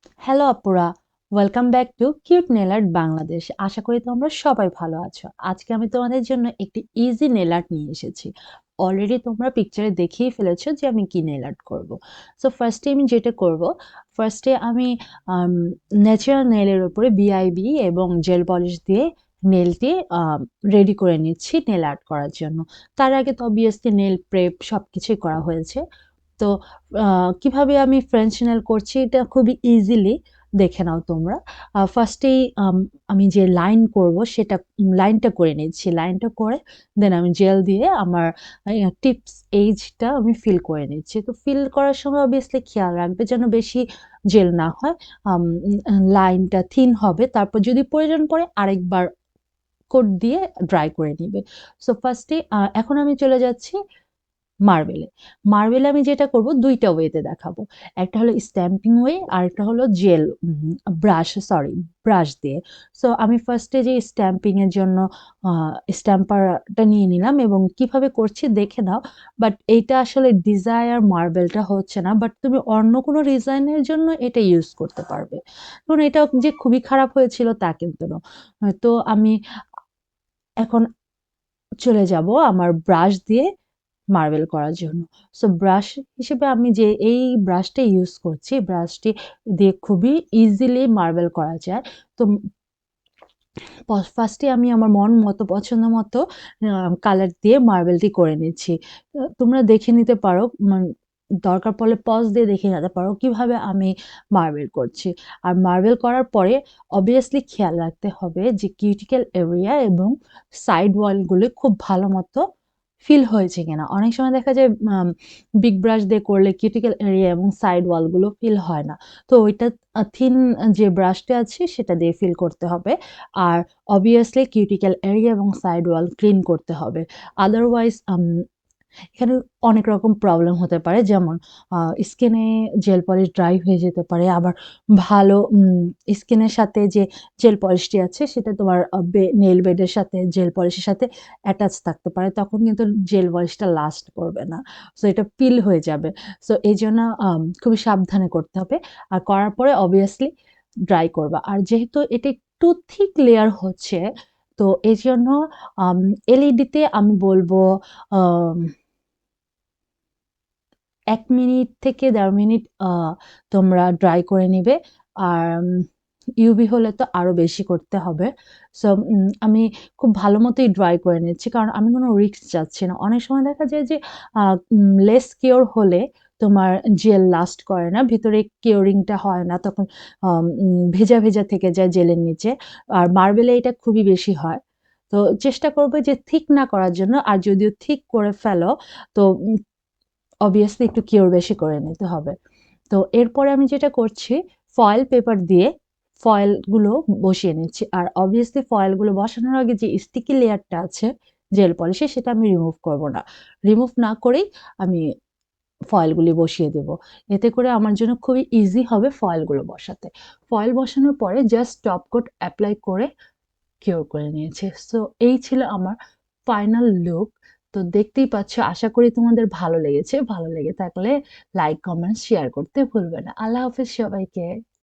Hello আপুরা, welcome back to cute nail art Bangladesh. আশা করি তোমরা সবাই ভালো আছো। আজকে আমি তোমাদের জন্য একটি ইজি নেল আর্ট নিয়ে এসেছি। অলরেডি তোমরা পিকচারে দেখেই ফেলেছো যে আমি কি নেল আর্ট করব। সো ফার্স্টে আমি যেটা করব, ফার্স্টে আমি ন্যাচারাল নেলের উপরে বিআইবি এবং জেল পলিশ দিয়ে নেলটি রেডি করে নিচ্ছি নেল আর্ট করার জন্য। তার আগে তো অবভিয়াসলি নেল প্রেপ সব কিছুই করা হয়েছে। তো কিভাবে আমি ফ্রেঞ্চ নেল করছি এটা খুবই ইজিলি দেখে নাও তোমরা। ফার্স্টেই আমি যে লাইন করব সেটা লাইনটা করে নিচ্ছি। লাইনটা করে দেন আমি জেল দিয়ে আমার টিপস এইজটা আমি ফিল করে নিচ্ছি। তো ফিল করার সময় অবভিয়াসলি খেয়াল রাখবে যেন বেশি জেল না হয়। লাইনটা থিন হবে। তারপর যদি প্রয়োজন পড়ে আরেকবার কোট দিয়ে ড্রাই করে নিবে। সো ফার্স্টে এখন আমি চলে যাচ্ছি মার্বেলে। মার্বেলে আমি যেটা করব ২ টা ওয়েতে দেখাবো। একটা হলো স্ট্যাম্পিং ওয়ে, আরেকটা হলো জেল ব্রাশ দিয়ে। সো আমি ফার্স্টে যে স্ট্যাম্পিং এর জন্য আ স্ট্যাম্পারটা নিয়ে নিলাম এবং কিভাবে করছি দেখে নাও। বাট এইটা আসলে ডিজায়ার মার্বেলটা হচ্ছে না। বাট তুমি অন্য কোনো ডিজাইনের জন্য এটা ইউজ করতে পারবে। কারণ এটা যে খুবই খারাপ হয়েছিল তা কিন্তু না। তো আমি এখন চলে যাব আমার ব্রাশ দিয়ে মার্বেল করার জন্য। সো ব্রাশ হিসেবে আমি যে এই ব্রাশটা ইউজ করছি, ব্রাশটি দিয়ে খুবই ইজিলি মার্বেল করা যায়। তো ফার্স্টে আমি আমার মন মতো পছন্দ মতো কালার দিয়ে মার্বেলটি করে নিচ্ছি। তোমরা দেখে নিতে পারো, দরকার পড়লে পজ দিয়ে দেখে নিতে পারো কিভাবে আমি মার্বেল করছি। আর মার্বেল করার পরে অবভিয়াসলি খেয়াল রাখতে হবে যে কিউটিক্যাল এরিয়া এবং সাইড ওয়ালগুলো খুব ভালো মতো ফিল হয়েছে কিনা। অনেক সময় দেখা যায় বিগ ব্রাশ দিয়ে করলে কিউটিক্যাল এরিয়া এবং সাইড ওয়ালগুলো ফিল হয় না। তো ওইটা থিন যে ব্রাশটা আছে সেটা দিয়ে ফিল করতে হবে। আর অবভিয়াসলি কিউটিক্যাল এরিয়া এবং সাইড ওয়াল ক্লিন করতে হবে। আদারওয়াইজ এখানে অনেক রকম প্রবলেম হতে পারে। যেমন স্কিনে জেল পলিশ ড্রাই হয়ে যেতে পারে। আবার ভালো স্কিনের সাথে যে জেল পলিশটি আছে সেটা তোমার নেইল বেডের সাথে জেল পলিশের সাথে অ্যাটাচ থাকতে পারে। তখন কিন্তু জেল পলিশটা লাস্ট করবে না। সো এটা পিল হয়ে যাবে। সো এইজন্য খুবই সাবধানে করতে হবে। আর করার পরে অবভিয়াসলি ড্রাই করবা। আর যেহেতু এটা একটু থিক লেয়ার হচ্ছে, তো এজন্য আম এলইডিতে আমি বলব আম ১ মিনিট থেকে ১.৫ মিনিট তোমরা ড্রাই করে নিবে। আর ইউভি হলে তো আরো বেশি করতে হবে। সো আমি খুব ভালো মতোই ড্রাই করে নিচ্ছি। কারণ আমি কোনো রিস্ক চাচ্ছি না। অনেক সময় দেখা যায় যে আ লেস কিওর হলে তোমার জেল লাস্ট করে না। ভিতরে কিওরিং টা হয় না। তখন ভেজা, ভেজা থেকে যায় জেলের নিচে। আর মার্বেলে এটা খুবই বেশি হয়। তো চেষ্টা করবে যে থিক না করার জন্য। আর যদিও থিক করে ফেলো তো অবভিয়াসলি একটু কিওর বেশি করে নিতে হবে। তো এরপরে আমি যেটা করছি ফয়েল পেপার দিয়ে ফয়েলগুলো বসিয়ে নিচ্ছি। আর অবভিয়াসলি ফয়েলগুলো বসানোর আগে যে স্টিকি লেয়ারটা আছে জেল পলিশের সেটা আমি রিমুভ করব না। রিমুভ না করেই আমি ফয়েলগুলি বসিয়ে দেব। এতে করে আমার জন্য খুবই ইজি হবে ফয়েলগুলো বসাতে। ফয়েল বসানোর পরে জাস্ট টপ কোট এপ্লাই করে কিওর করে নিয়েছি। সো এই ছিল আমার ফাইনাল লুক। তো দেখতেই পাচ্ছ, আশা করি তোমাদের ভালো লেগেছে। ভালো লেগে থাকলে লাইক, কমেন্ট, শেয়ার করতে ভুলবে না। আল্লাহ হাফেজ সবাইকে।